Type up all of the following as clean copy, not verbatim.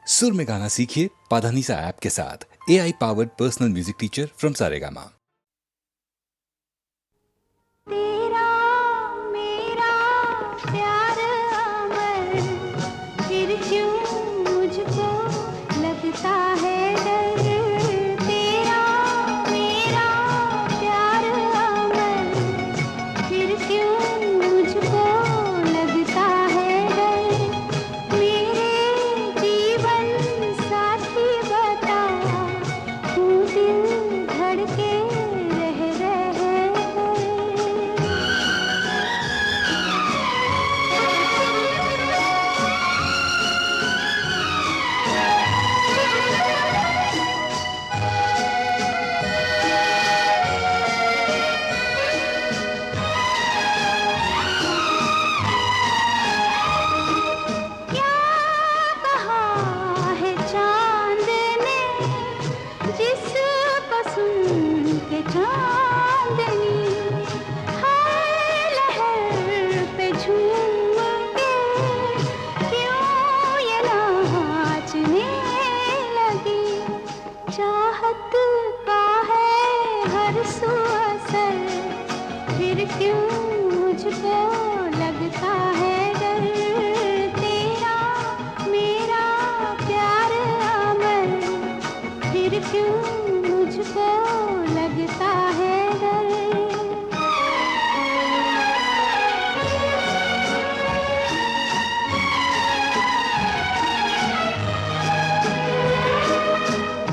सुर में गाना सीखिए पाधानीसा ऐप के साथ। AI powered personal music teacher from Saregama. तेरा मेरा प्यार अमर, फिर क्यों मुझको लगता है डर। तेरा मेरा प्यार अमर, फिर क्यों मुझको लगता है डर। मेरे जीवन साथी बता, क्यों दिल धड़के रह रहे। क्या कहा है चांद ने, जिसको सुन के चांदनी हर लहर पे झूम के क्यों ये नाचने लगी। चाहत का है हर सू असर, फिर क्यों मुझको लगता है डर। तेरा मेरा प्यार अमर, फिर क्यों मुझको लगता है डर।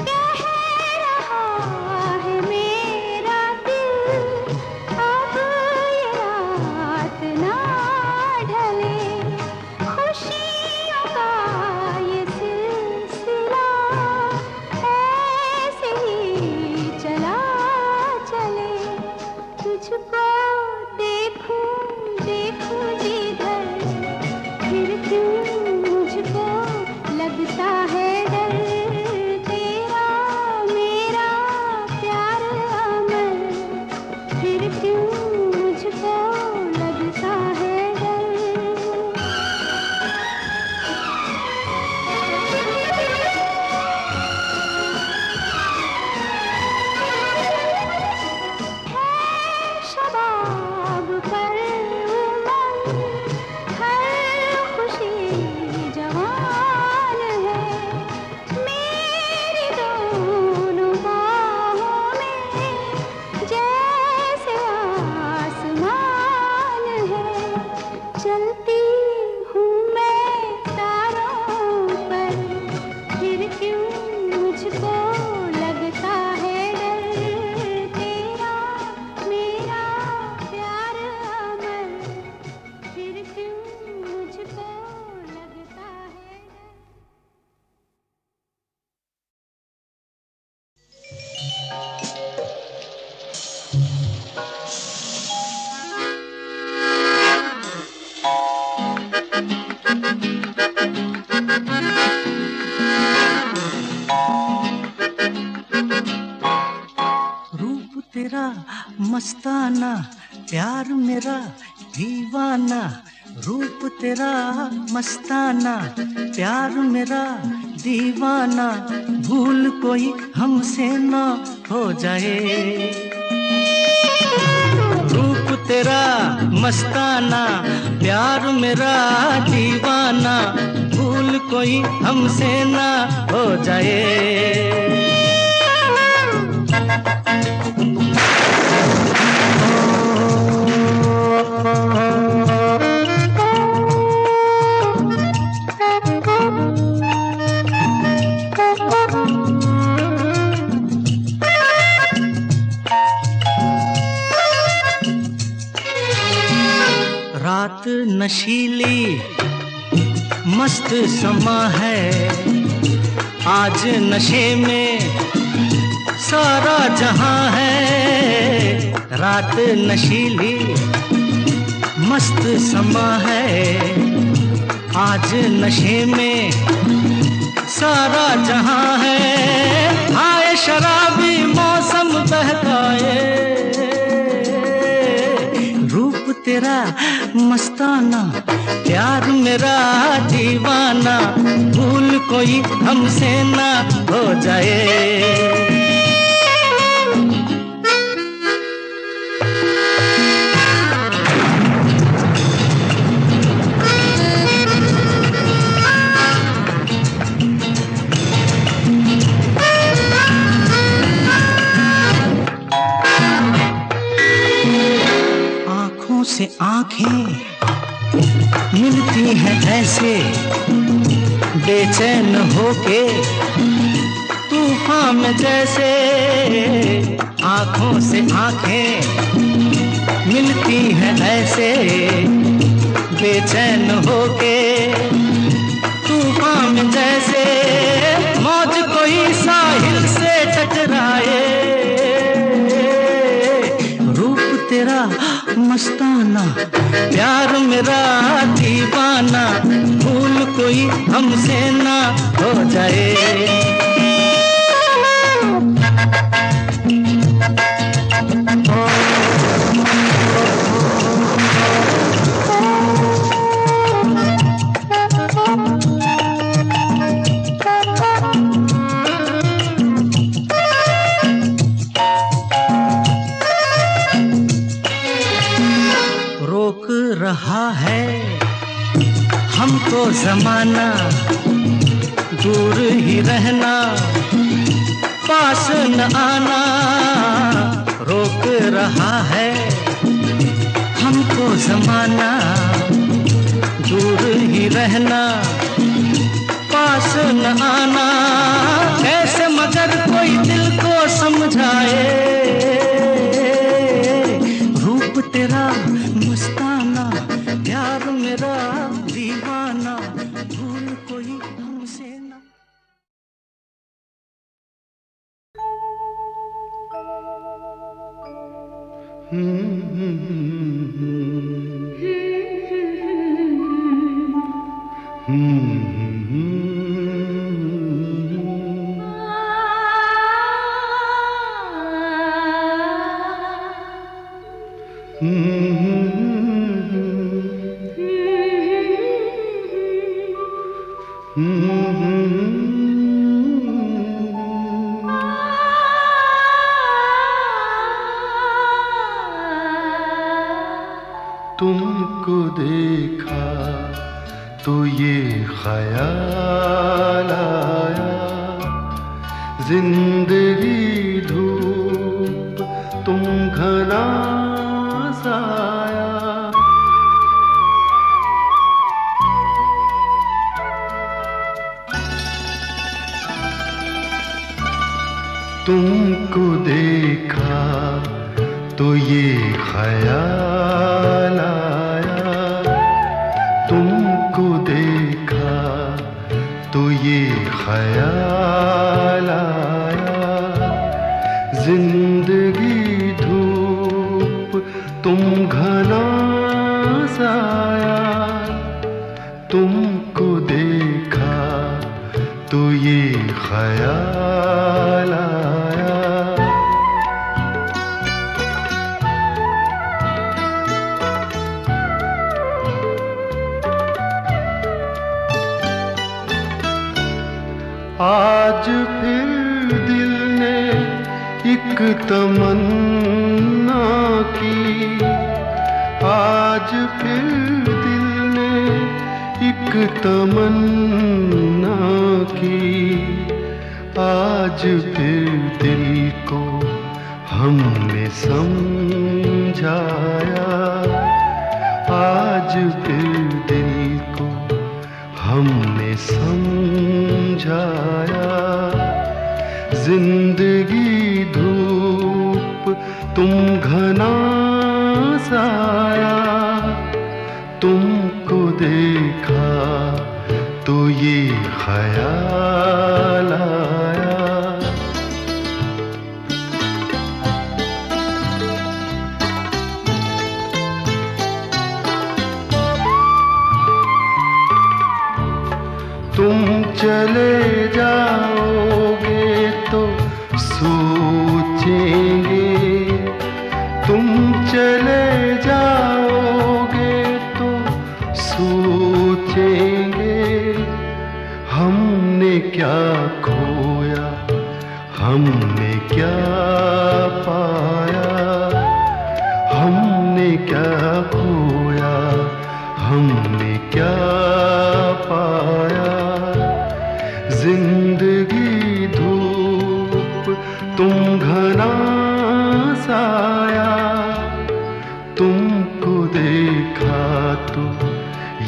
कह रहा है मेरा दिल, अब ये रात ना ढले। खुशियों का ये सिलसिला ऐसे ही चला चले। तुझको देखूं देखूं जिधर, फिर क्यों मुझको लगता है डर। तेरा मेरा प्यार अमर, फिर क्यों मुझको लगता है डर। शबाब पर उमंग, हर खुशी जवान है। मेरी दोनों बाहों में जैसे आसमान है। चलती हूँ मैं तारों पर, फिर क्यों मुझको लगता है डर। तेरा मेरा प्यार अमर, फिर क्यों मुझको लगता है डर। रूप तेरा मस्ताना, प्यार मेरा दीवाना। रूप तेरा मस्ताना, प्यार मेरा दीवाना। भूल कोई हमसे ना हो जाए। रूप तेरा मस्ताना, प्यार मेरा दीवाना। भूल कोई हमसे ना हो जाए। रात नशीली मस्त समा है, आज नशे में सारा जहां है। रात नशीली मस्त समा है, आज नशे में सारा जहां है। हाय शराबी मौसम बहकाए, रूप तेरा मस्ताना, प्यार मेरा दीवाना, भूल कोई हमसे ना हो जाए। आँखों से आँखें मिलती हैं ऐसे, बेचैन होके तूफान में जैसे। आँखों से आँखें मिलती हैं ऐसे, बेचैन होके तूफान में जैसे। मौज कोई साहिल से टकराए, रूप तेरा मस्ताना, प्यार मेरा दीवाना, भूल कोई हमसे ना हो जाए। रोक रहा है हमको जमाना, दूर ही रहना, पास न आना। रोक रहा है हमको जमाना, दूर ही रहना, पास न आना। कैसे मगर कोई दिल को समझाए, रूप तेरा मस्ताना, प्यार मेरा दीवाना, भूल कोई हमसे ना। तुमको देखा तो ये ख्याल आया, जिंदगी धूप तुम घना साया। तुमको देखा तो ये ख्याल आया, तुमको देखा तो ये ख्याल आया, जिंदगी धूप तुम घना साया। तुमको देखा तो ये ख्याल आया। आज फिर दिल ने एक तमन्ना की, आज फिर दिल ने एक तमन्ना की, आज फिर दिल को हमने समझाया, आज फिर दिल को हमने समझाया। जिंदगी धूप तुम घना साया, तुमको देखा तो ये ख्याल आया। तुम चले जाओगे तो सोचेंगे, तुम चले जाओगे तो सोचेंगे। क्या खोया, हमने क्या पाया, हमने क्या खोया, हमने क्या पाया। जिंदगी धूप, तुम घना साया, तुमको देखा तो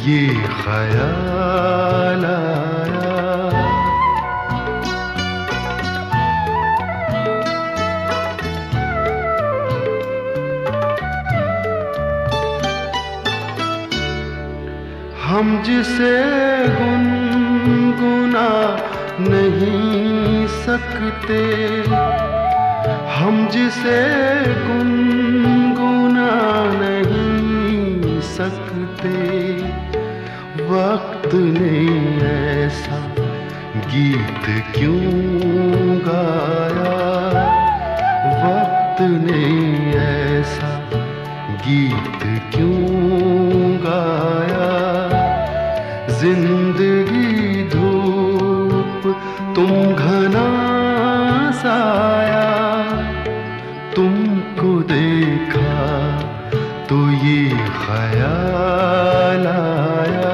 ये ख्याल आया। हम जिसे गुनगुना नहीं सकते, हम जिसे गुनगुना नहीं सकते, वक्त ने ऐसा गीत क्यों गाया, वक्त ने ऐसा गीत क्यों गाया। जिंदगी धूप, तुम घना साया, तुमको देखा तो ये ख्याल आया,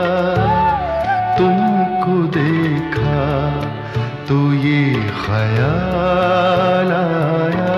तुमको देखा तो ये ख्याल आया।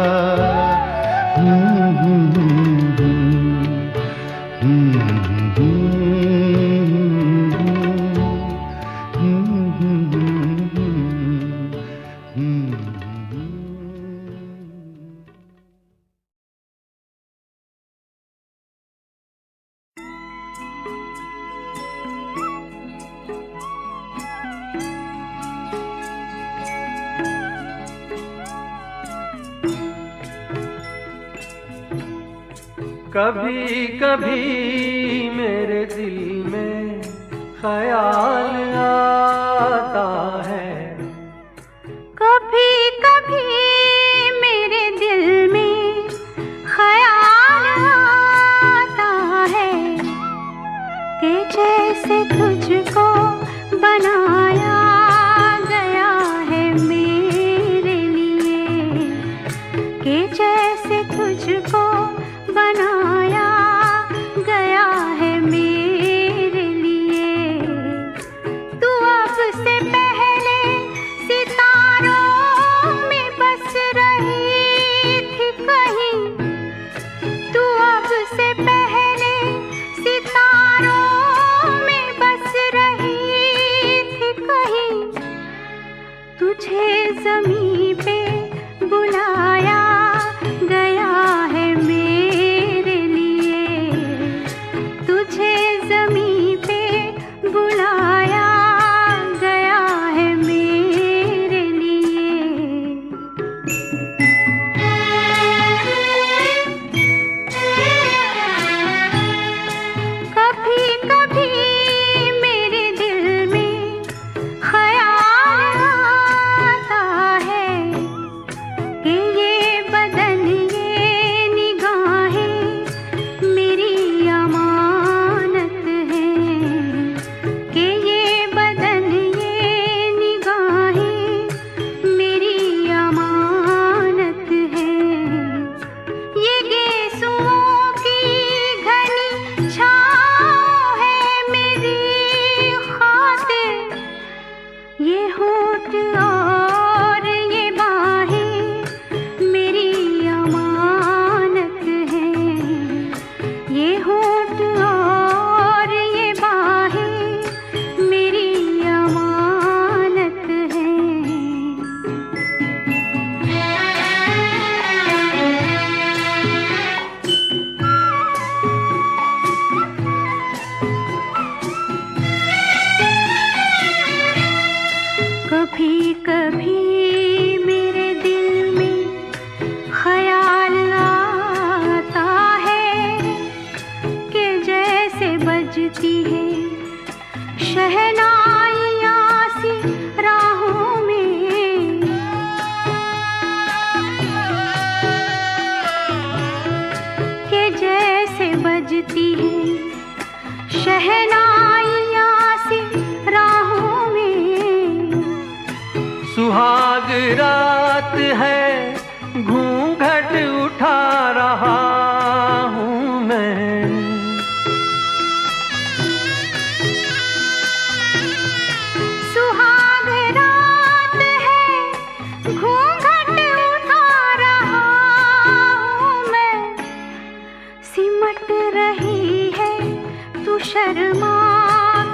कभी कभी मेरे दिल में ख्याल आता है, कभी कभी मेरे दिल में ख्याल आता है कि जैसे तुझको बनाया गया है मेरे लिए, कि जैसे तुझको बनाया गया है मेरे लिए। तू अब से पहले सितारों में बस रही थी कहीं, तू अब से पहले सितारों में बस रही थी कहीं। तुझे ज़मीं पे बुलाया गया है मेरे लिए, तुझे ज़मीं पे बुलाया गया है मेरे लिए। कभी कभी मेरे दिल में ख्याल आता है कि ये बदन ये निगाहें मेरी अमानत हैं, कि ये बदन ये निगाहें मेरी अमानत हैं। ये गेसुओं की घनी छाँव है मेरी खातिर, ये होठ और ये बाहें मेरी अमानत हैं, ये होठ और ये बाहें मेरी अमानत हैं। कभी कभी मेरे दिल में ख्याल आता है कि जैसे बजती है शहनाइयाँ सी राहों में, कि जैसे बजती है शहनाइयाँ सी राहों में। सुहाग रात है, घूंघट उठा रहा हूँ मैं। सुहाग रात है, घूंघट उठा रहा हूँ मैं। सिमट रही है तू शर्मा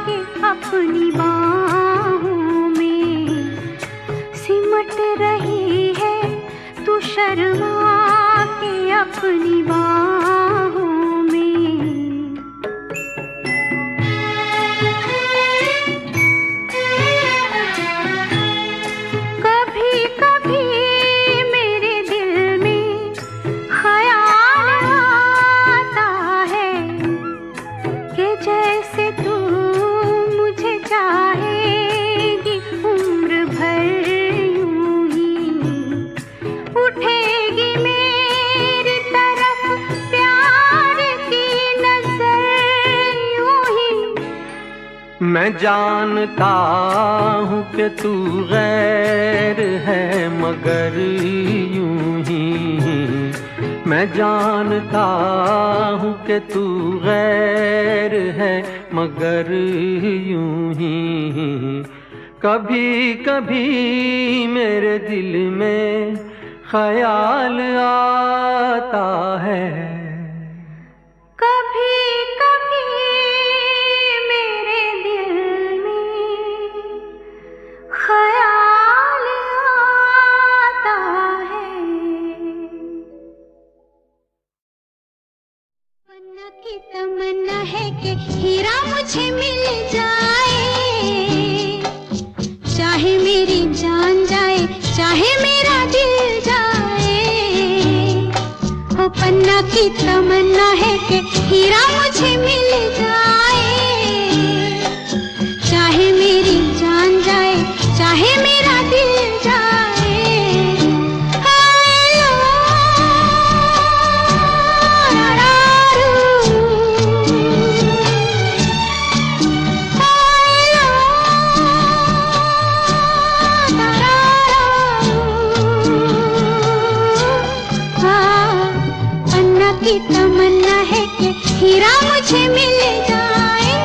के अपनी बाहों में। सिमट रही है तू शर्मा के अपनी बाहों में। कभी कभी मेरे दिल में ख्याल आता है कि जैसे तू मुझे चाहेगी उम्र भर यूं ही। उठेगी मेरी तरफ प्यार की नजर यूं ही। मैं जानता हूँ कि तू गैर है मगर यूं ही। मैं जानता हूँ कि तू गैर है मगर यूं ही। कभी कभी मेरे दिल में ख्याल आता है। कभी कभी मेरे दिल में ख्याल आता है। तमन्ना की तमन्ना है कि हीरा मुझे मिल जाए। चाहे मेरी जान जाए, चाहे मेरा दिल जाए। ओ पन्ना की तमन्ना है कि हीरा मुझे मिल जाए। चाहे मेरी जान जाए, चाहे मेरा दिल जाए। हाय पन्ना की तमन्ना है कि हीरा मुझे मिल जाए।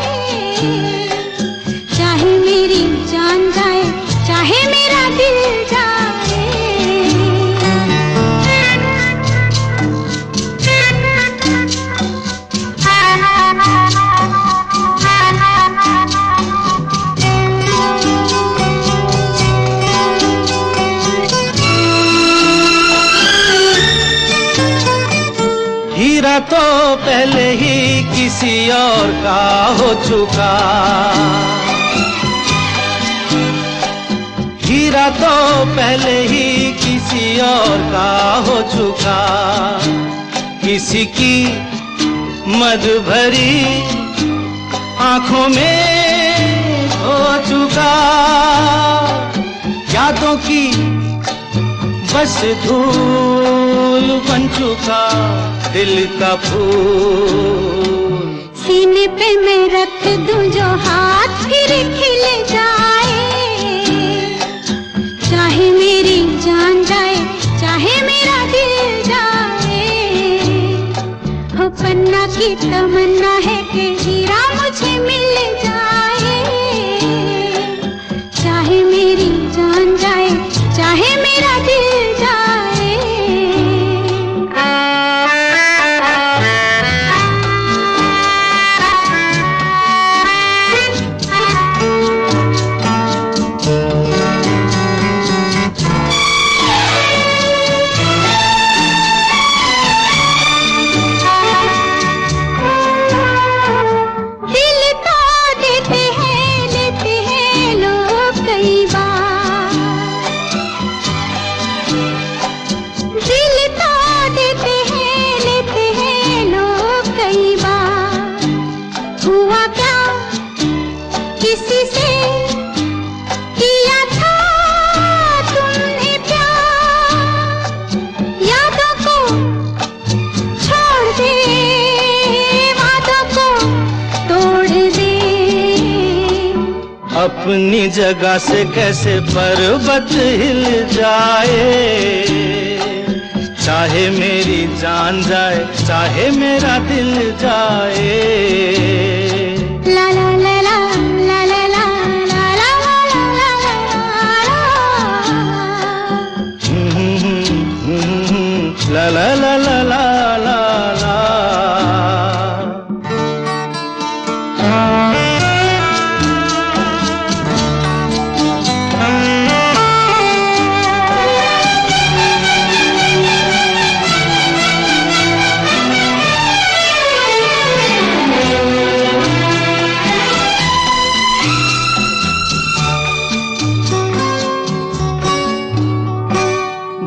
चाहे मेरी जान जाए, चाहे मेरा दिल हीरा तो पहले ही किसी और का हो चुका। हीरा तो पहले ही किसी और का हो चुका। किसी की मद भरी आंखों में हो चुका। यादों की बस धूल बन चुका दिल का फूल। सीने पे मैं रख दूं जो हाथ फिर खिल जाए। चाहे मेरी जान जाए, चाहे मेरा दिल जाए। हो पन्ना की तमन्ना है कि हीरा मुझे मिल जाए। चाहे मेरी जान जाए, चाहे मेरा दिल दिल तो जगह से कैसे पर्वत हिल जाए, चाहे मेरी जान जाए चाहे मेरा दिल जाए। ला ला ला ला ला ला ला ला ला ला ला ला ला ला ला ला ला।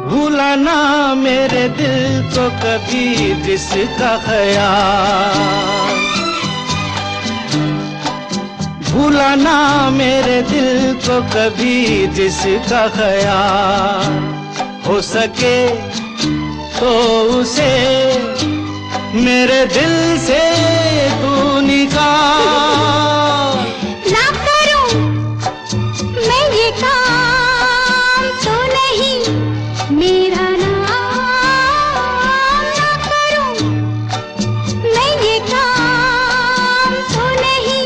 भूला ना मेरे दिल को कभी जिसका ख्याल, भूला ना मेरे दिल को कभी जिसका ख्याल, हो सके तो उसे मेरे दिल से तू निकाल। ना करूं मैं ये काम तो नहीं मेरा नाम, ना करूं मैं ये काम तो नहीं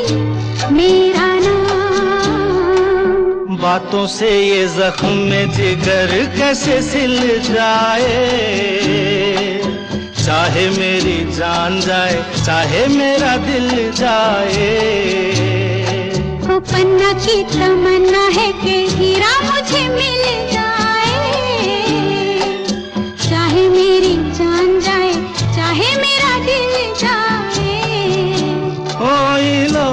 मेरा नाम। बातों से ये जख्म में जिगर कैसे सिल जाए, चाहे मेरी जान जाए चाहे मेरा दिल जाए। वो पन्ना की तमन्ना है कि हीरा मुझे मिल जाए, चाहे मेरी जान जाए चाहे मेरा दिल जाए। ओई लो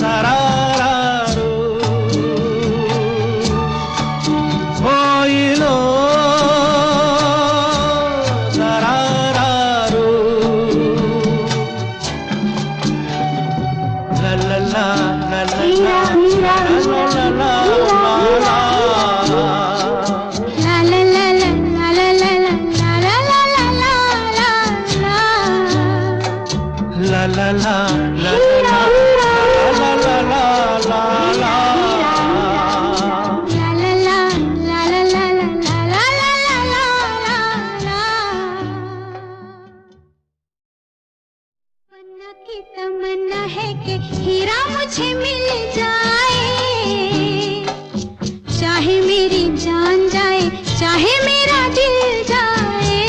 दरारारू, ओई लो दरारारू, ला ला ला ला ला हीरा हीरा ला ला ला ला ला। ला ला ला ला ला ला ला ला ला ला ला ला ला। La la la la la la la la la la la। ला ला ला ला ला ला ला ला ला ला। पन्ना की तमन्ना है कि हीरा मुझे मिल जाए, चाहे मेरी जान जाए चाहे मेरा दिल जाए।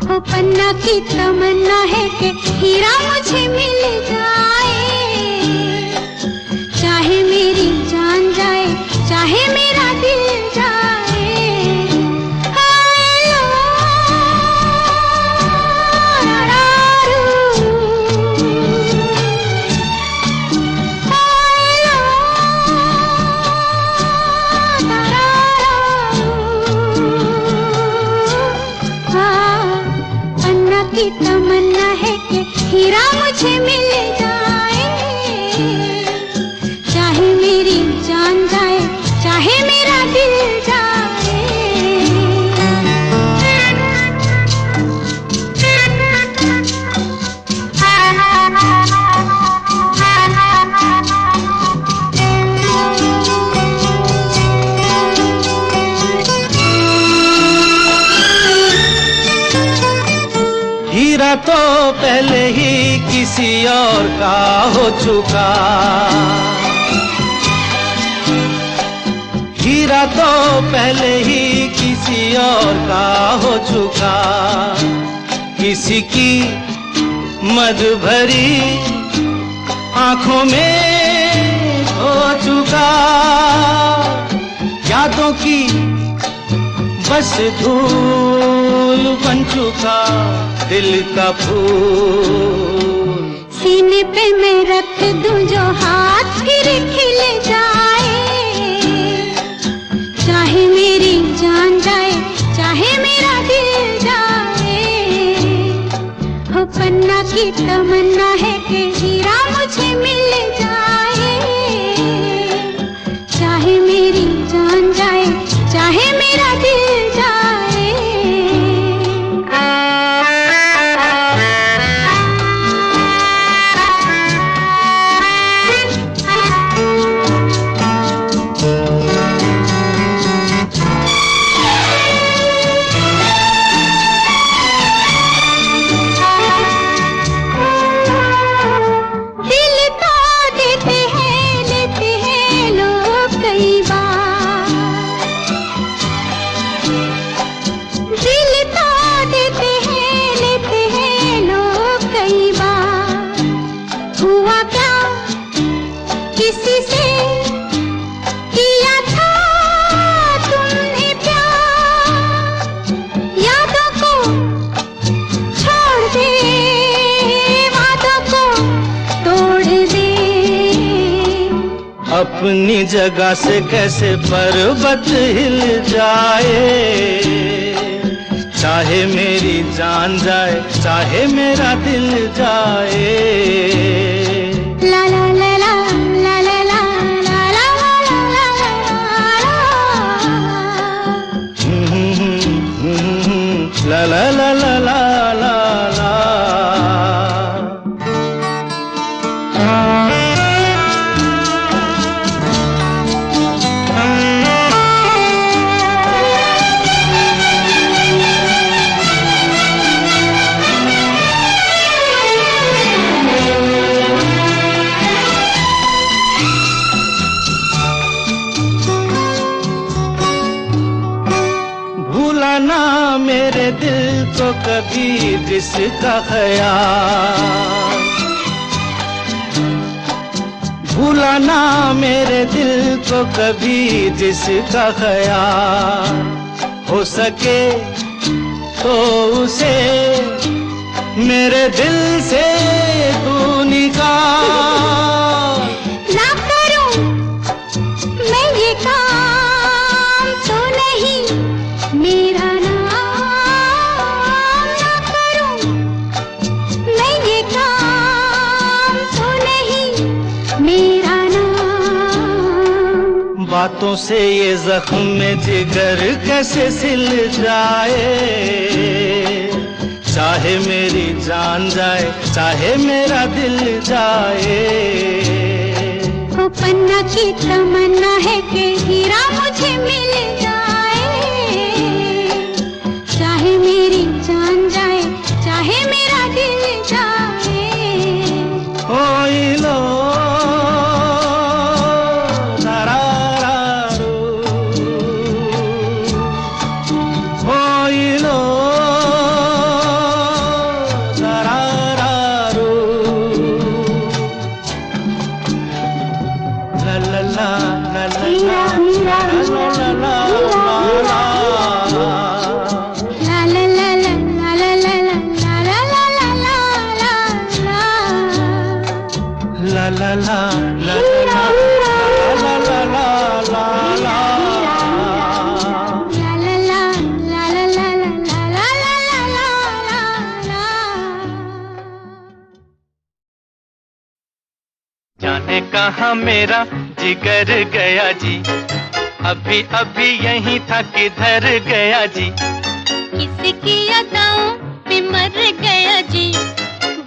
ओ पन्ना की तमन्ना है कि हीरा मुझे मिल जाए, चाहे मेरी जान जाए चाहे मेरा दिल जाए। हाय लो रारारू, हाय लो तारारू। हाँ, पन्ना की तमन्ना है कि हीरा मुझे मिल जाए, चाहे मेरी जान जाए चाहे मेरा दिल हीरा तो पहले ही किसी और का हो चुका, हीरा तो पहले ही किसी और का हो चुका। किसी की मद भरी आंखों में हो चुका, यादों की बस धूल बन चुका दिल का फूल। सीने पे मैं रख दूं जो हाथ फिर खिल जाए, चाहे मेरी जान जाए चाहे मेरा दिल जाए। हो पन्ना की तमन्ना है कि हीरा मुझे मिल जाए, चाहे मेरी जान जाए चाहे मेरा दिल जाए। किया था तुमने प्यार, यादों को छोड़ दे, वादों को तोड़ दे। अपनी जगह से कैसे पर्वत हिल जाए, चाहे मेरी जान जाए, चाहे मेरा दिल जाए। ला ला ला ला ला ला ला ला ला ला ला ला ला ला ला ला ला। ना मेरे दिल को कभी जिसका ख्याल, भूला ना मेरे दिल को कभी जिसका ख्याल, हो सके तो उसे मेरे दिल से तू निकाल। ना करूं मैं ये काम तो नहीं मेरा नाम, ना करूं मैं ये काम तो नहीं मेरा नाम। बातों से ये जख्म में जिगर कैसे सिल जाए, चाहे मेरी जान जाए, चाहे मेरा दिल जाए। ओ पन्ना की तमन्ना है कि हीरा मुझे मिल जाए, चाहे मेरी जान जाए, चाहे मेरा दिल जाए। ओ लो जाने कहाँ मेरा जिगर गया जी, अभी अभी यहीं था किधर गया जी। किसकी अदाओं पे मर गया जी,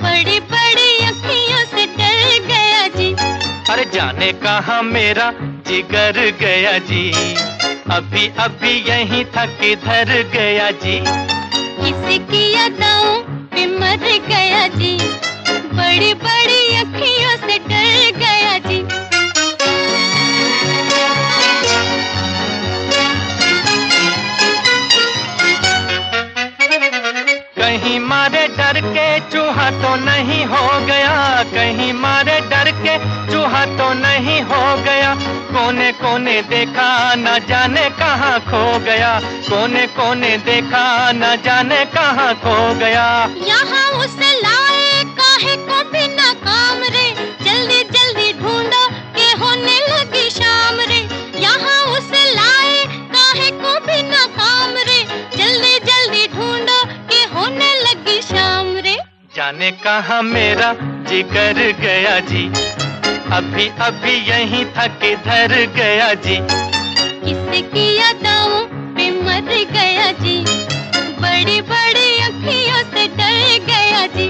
बड़ी बड़ी अखियों से डर गया जी। अरे जाने कहाँ मेरा जिगर गया जी, अभी अभी यहीं था किधर गया जी। किसकी अदाओं पे मर गया जी, बड़ी बड़ी अखियों से डर गया जी। कहीं मारे डर के चूहा तो नहीं हो गया, कहीं मारे डर के चूहा तो नहीं हो गया। कोने कोने देखा न जाने कहाँ खो गया, कोने कोने देखा न जाने कहाँ खो गया। यहाँ उसे लाए काहे को बिना काम रे, जल्दी जल्दी ढूंढो के होने लगी शाम रे। यहाँ उसे लाए काहे को बिना काम रे, जल्दी जल्दी ढूंढो के होने लगी शाम रे। जाने कहाँ मेरा जिगर गया जी, अभी अभी यहीं था किधर गया जी। किसकी अदाओं पे मर गया जी, बड़ी बड़ी अखियों से डर गया जी।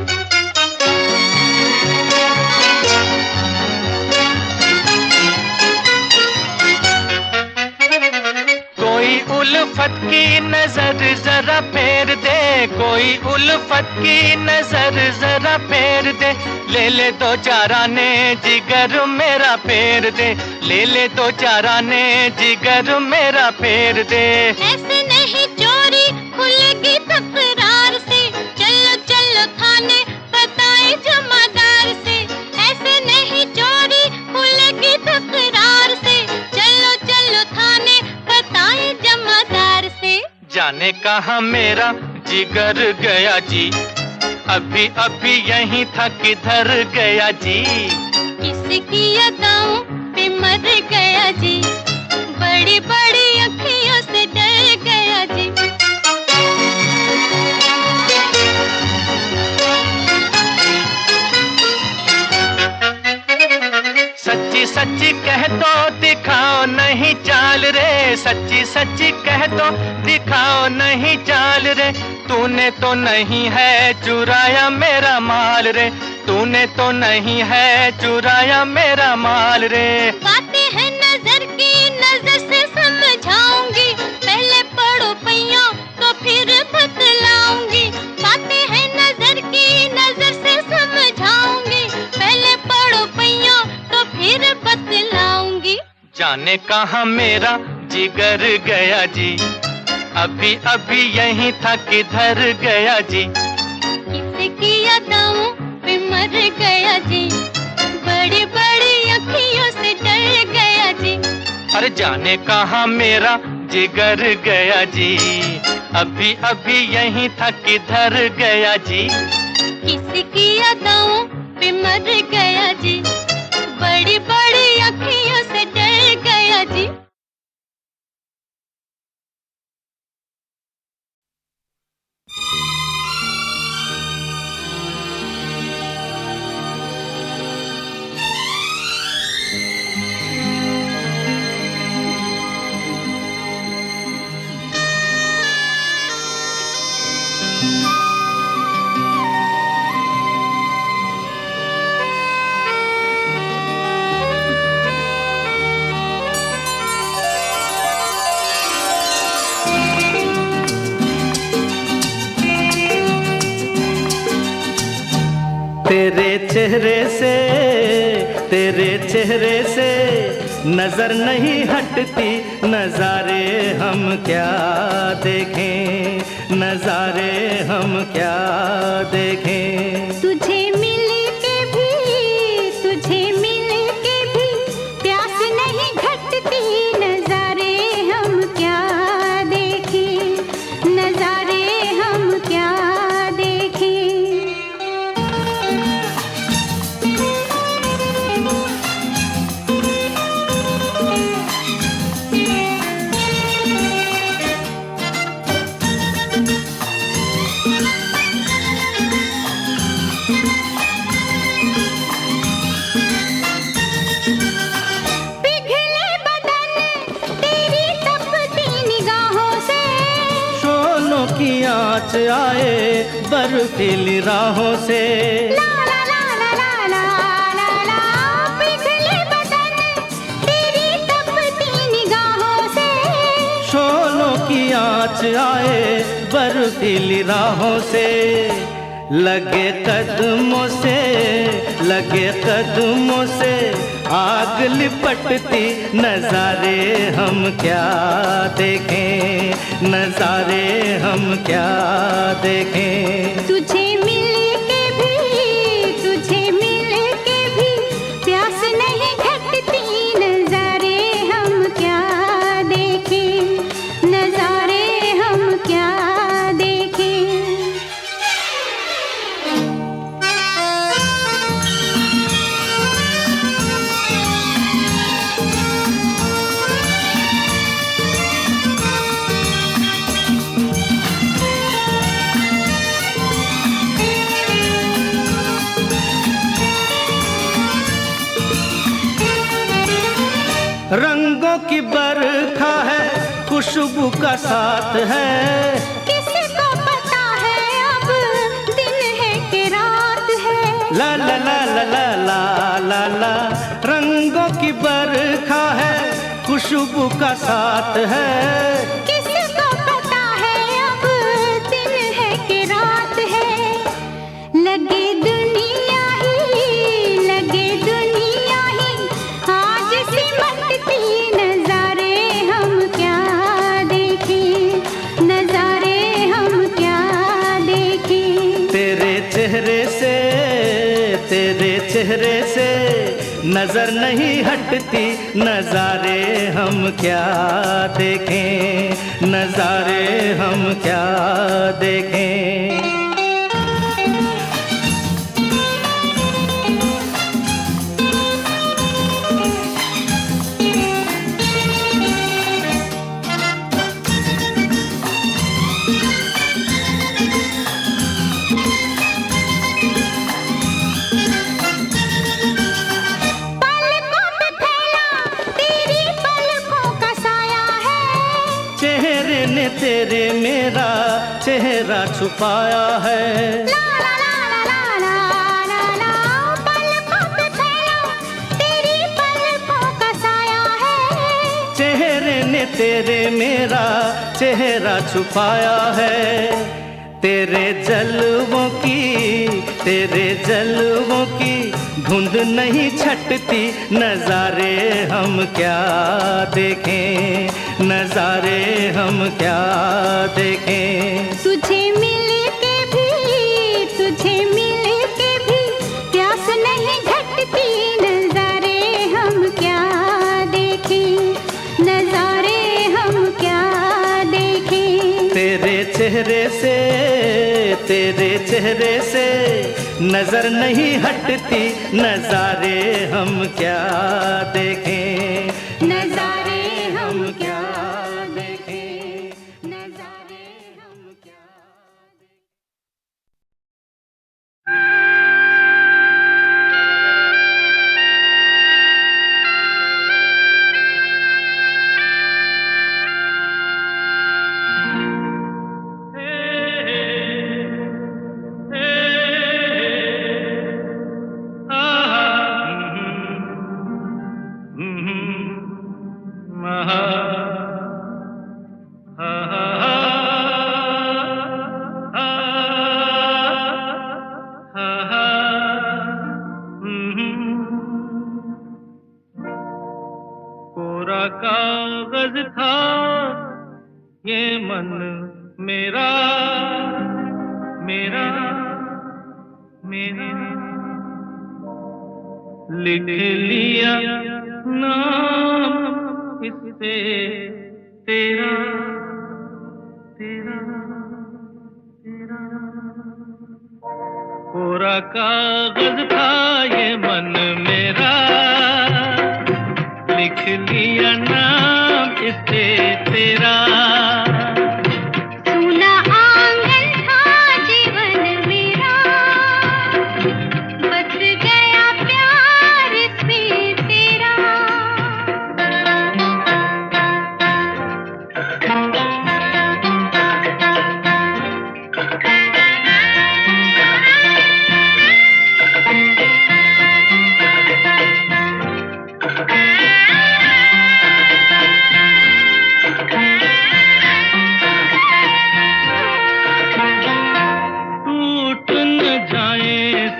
कोई उल्फत की नजर जरा फेर दे, कोई उल्फत की नजर जरा फेर दे। ले ले दो चार आने जिगर मेरा फेर दे, ले ले दो चार आने जिगर मेरा फेर दे। ऐसे नहीं चोरी खुलेगी तकरार से, चलो चलो थाने बताए जमादार से। ऐसे नहीं चोरी खुलेगी तकरार जाने कहाँ मेरा जिगर गया जी, अभी अभी यहीं था किधर गया जी। किसकी अदाओं पे मर गया जी, बड़ी बड़ी अखियों से डर गया जी। सच्ची सच्ची कह दो दिखाओ नहीं चाल रे, सच्ची सच्ची कह दो दिखाओ नहीं चाल रे। तूने तो नहीं है चुराया मेरा माल रे, तूने तो नहीं है चुराया मेरा माल रे। बातें हैं नजर की, नजर से समझाऊंगी, पहले पढ़ो पैया तो फिर बतलाऊंगी। बातें हैं नजर की, नजर से समझाऊंगी, पहले पढ़ो पैया तो फिर बतलाऊंगी। जाने कहाँ मेरा जिगर गया जी, अभी अभी यहीं था किधर गया जी। किसकी अदाओं पे मर गया जी, बड़ी बड़ी अखियों से डर गया जी। अरे जाने कहाँ मेरा जिगर गया जी, अभी अभी यहीं था किधर गया जी। किसकी अदाओं पे मर गया जी, बड़ी बड़ी अखियों से डर गया जी। तेरे चेहरे से नजर नहीं हटती, नजारे हम क्या देखें, नजारे हम क्या देखें। तुझे मिल के भी, तुझे मिल के भी प्यास नहीं घटती, नजारे हम क्या देखें, नजारे हम क्या देखें। आँच आए बर्फीली राहों से, ला ला ला ला ला ला ला ला, पिघले बदन तेरी तपती निगाहों से। शोलों की आँच आए बर्फीली राहों से, लगे कदमों से, लगे कदमों से आग लिपटती, नजारे हम क्या देखें, नजारे हम क्या देखें। तुझे मिल के भी, तुझे मिल के भी प्यास नहीं घटती, नजारे हम क्या देखें, नजारे हम क्या देखें। रंगों की बरखा है, खुशबू का साथ है, किसको पता है अब दिन है कि रात है। ला ला ला ला ला ला ला ला। रंगों की बरखा है, खुशबू का साथ है, किसको पता है अब दिन है कि रात है। लगे दुनिया ही, लगे दुनिया ही आज सिमटती, नजारे हम क्या देखें, नजारे हम क्या देखें। तेरे चेहरे से, तेरे चेहरे से नजर नहीं हटती, नजारे हम क्या देखें, नजारे हम क्या देखें। तेरे मेरा चेहरा छुपाया है, ला ला ला ला ला ला ला, पलकों पे फैला तेरी पलकों का साया है। चेहरे ने तेरे मेरा चेहरा छुपाया है। तेरे जलवों की धुंध नहीं छटती, नजारे हम क्या देखें, नजारे हम क्या देखें। तुझे मिल के भी प्यास नहीं घटती, नजारे हम क्या देखें, नजारे हम क्या देखें। तेरे चेहरे से नजर नहीं हटती, नजारे हम क्या देखें, नजारे हम क्या देखें, नजारे हम क्या देखें। कोरा कागज था ये मन मेरा, मेरा मेरा, लिख लिया नाम इस पे तेरा, तेरा, तेरा। कोरा कागज था ये मन मेरा, लिख लिया नाम इस पे तेरा। सुना आंगन था जीवन मेरा, बस गया प्यार इसमें तेरा।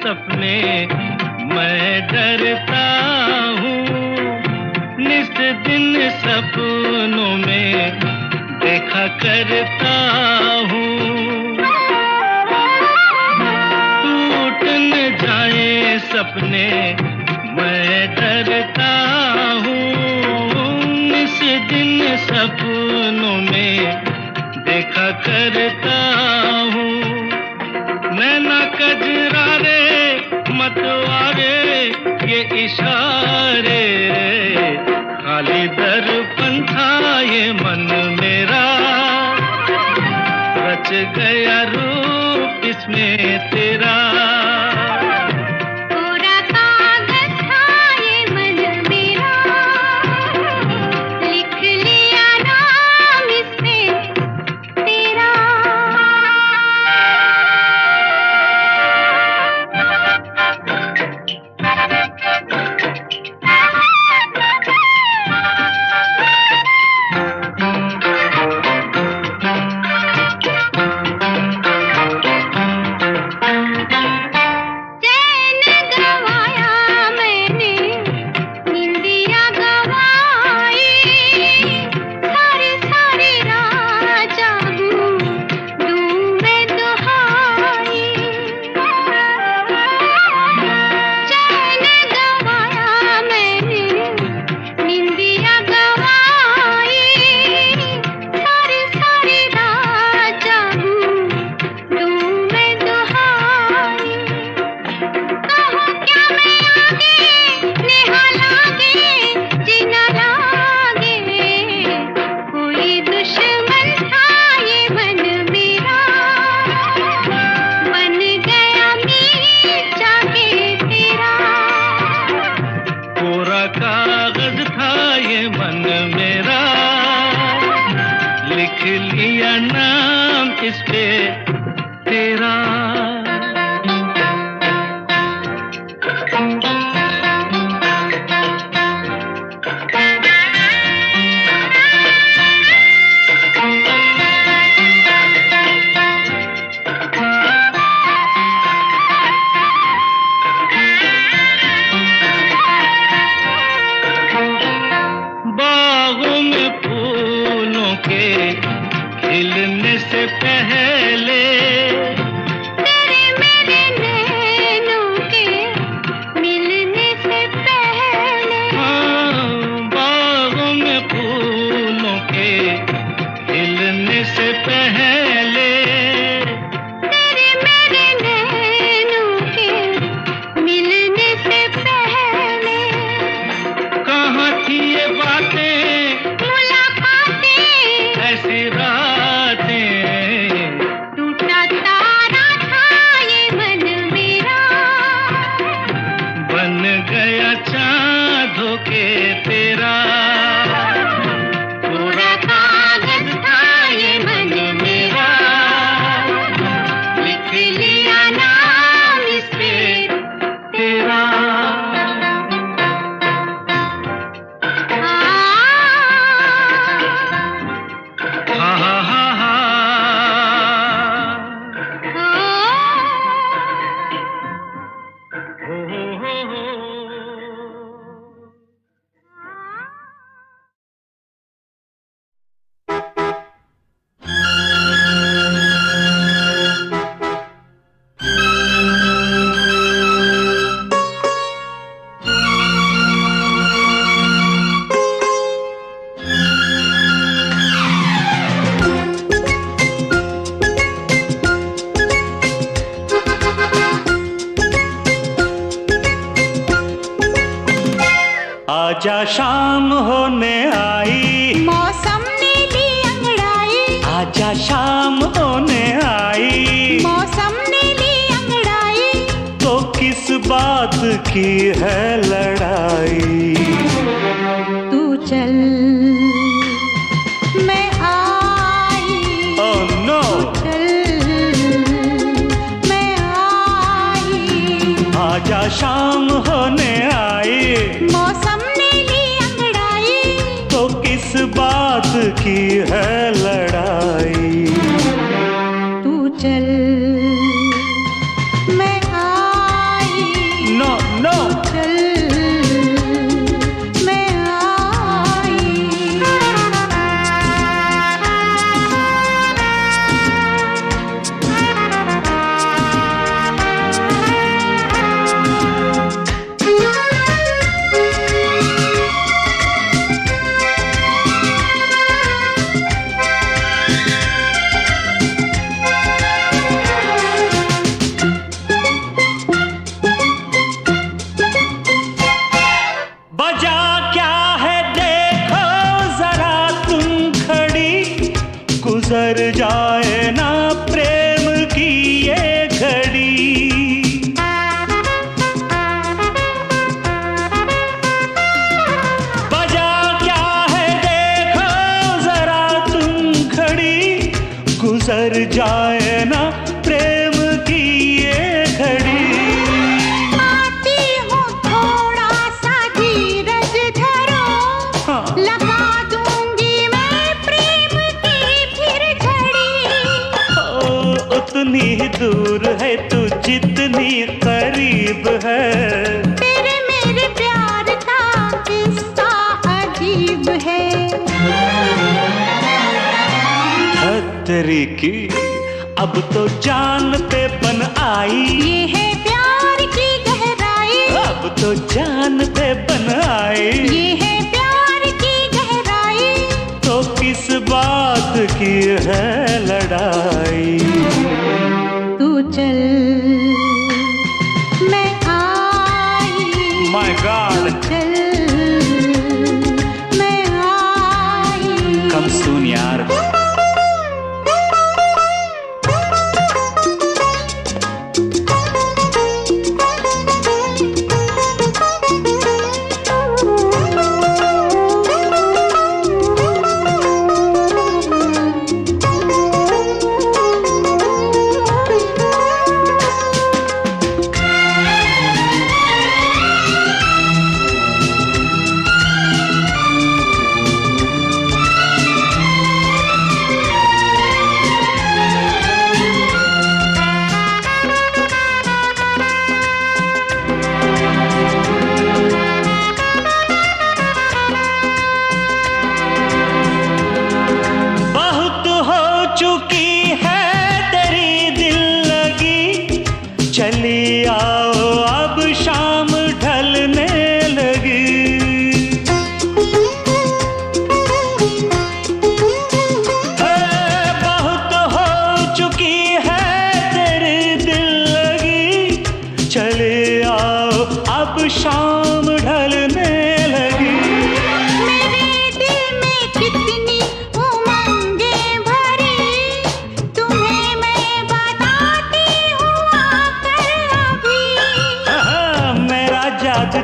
सपने मैं डरता हूँ, निस दिन सपनों में देखा करता हूँ। टूट न जाए सपने मैं डरता हूँ, निस दिन सपनों में देखा करता हूँ। नैना कजरारे मतवारे ये इशारे, खाली दर्पण था ये मन मेरा, रच गया रूप इसमें तेरा। कोरा कागज था ये मन मेरा, लिख लिया नाम इसमें तेरा। लिख लिया नाम इस पे तेरा। बागों में फूलों के खिलने से पहले तेरे मेरे नैनों के मिलने से पहले। हाँ, बागों में फूलों के खिलने से पहले तेरे मेरे नैनों के मिलने से पहले। कहाँ थी ये बातें, मुलाकातें, ऐसी रातें, टूटा तारा था ये मन मेरा। बन गया चाँद होके तेरा। पूरा कागज था ये मन मेरा, लिख लिया नाम इस पे तेरा। हा हा हा हा। हो हो हो। आजा शाम होने आई, मौसम ने ली अंगड़ाई, आजा शाम होने आई, मौसम ने ली अंगड़ाई। तो किस बात की है लड़ाई? तू चल मैं आई, ओह नो, चल मैं आई। आजा शाम होने आई, मौसम ने ली अंगड़ाई, तो किस बात की है लड़ाई? तू चल मैं आई, नो नो, चल मैं आई। बजा क्या है देखो जरा तुम खड़ी, गुजर जाए ना प्रेम की ये घड़ी। बजा क्या है देखो जरा तुम खड़ी, गुजर जाए ना प्रेम की ये घड़ी। आती हूँ थोड़ा सा धीरज धरो, हाँ। लगा दूंगी मैं प्रेम की फिर झड़ी। ओ, उतनी ही दूर है तू जितनी करीब है, तेरे मेरे प्यार का किस्सा अजीब है। खतरे की अब तो जान पे बन आई, ये है प्यार की गहराई, अब तो जान पे बन आई। ये है प्यार की गहराई। तो किस बात की है लड़ाई? तू चल मैं आई, माय गॉड, चल मैं आई। कम सून यार।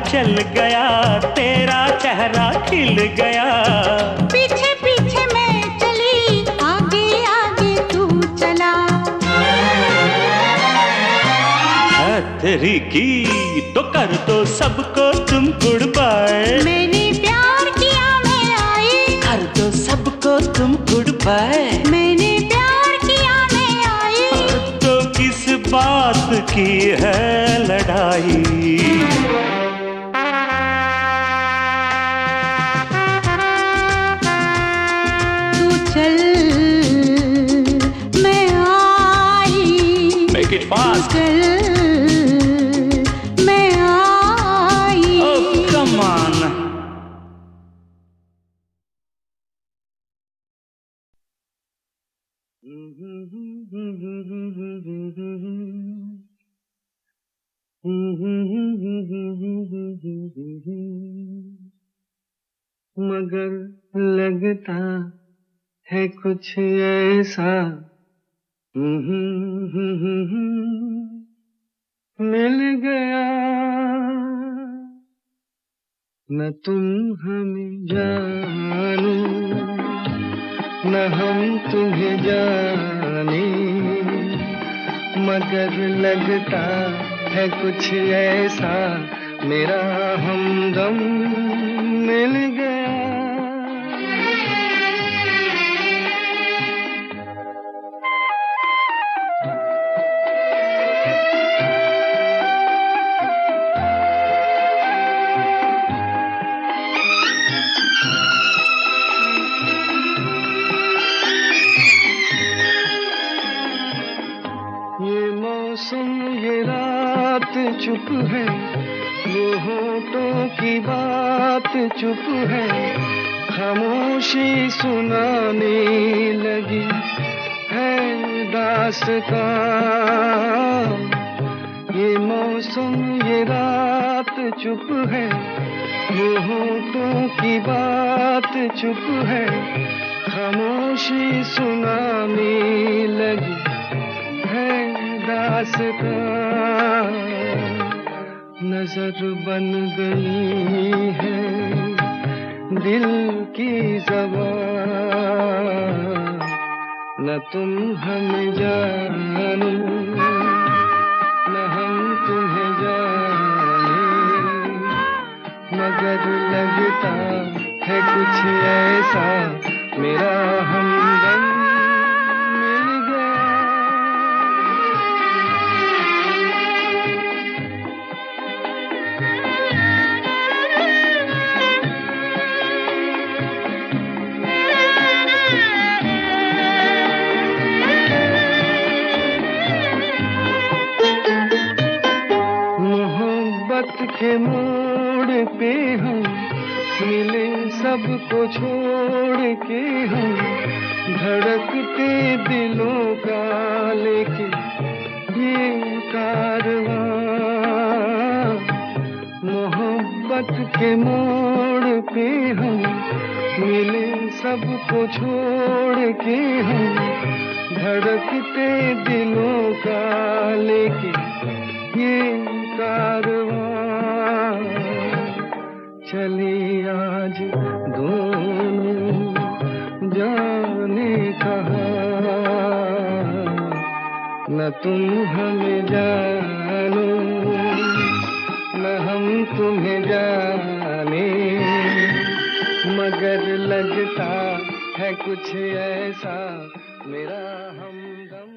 चल गया, तेरा चेहरा खिल गया। पीछे पीछे मैं चली, आगे आगे तू चला। तेरी की तो कर दो सबको तुम गुड बाय। मैंने प्यार किया मैं आई, कर दो सबको तुम गुड बाय। मैंने प्यार किया मैं आई। तो किस बात की है लड़ाई? तू चल मैं आई, Make it fast. चल मैं आई। Oh, come on. मगर लगता है कुछ ऐसा मिल गया, न तुम हमें जानो न हम तुम्हें जाने, मगर लगता है कुछ ऐसा मेरा हमदम मिल गया। ये मौसम ये रात चुप है, वो होठों की बात चुप है, खामोशी सुनाने लगी है दास्तां। ये मौसम ये रात चुप है, वो होठों की बात चुप है, खामोशी सुनाने लगी है दास्तां। नजर बन गई है दिल की ज़बान, न तुम हमें जानो न हम तुम्हें जाने, मगर लगता है कुछ ऐसा मेरा हमदम मिल गया। के मोड़ पे हम मिले सबको छोड़ के, हम धड़कते दिलों का लेके ये कारवां। मोहब्बत के मोड़ पे हम मिले सबको छोड़ के, हम धड़कते दिलों का लेके ये कारवां। चले आज दोनों जाने कहाँ, न तुम हमें जानो न हम तुम्हें जाने, मगर लगता है कुछ ऐसा मेरा हमदम।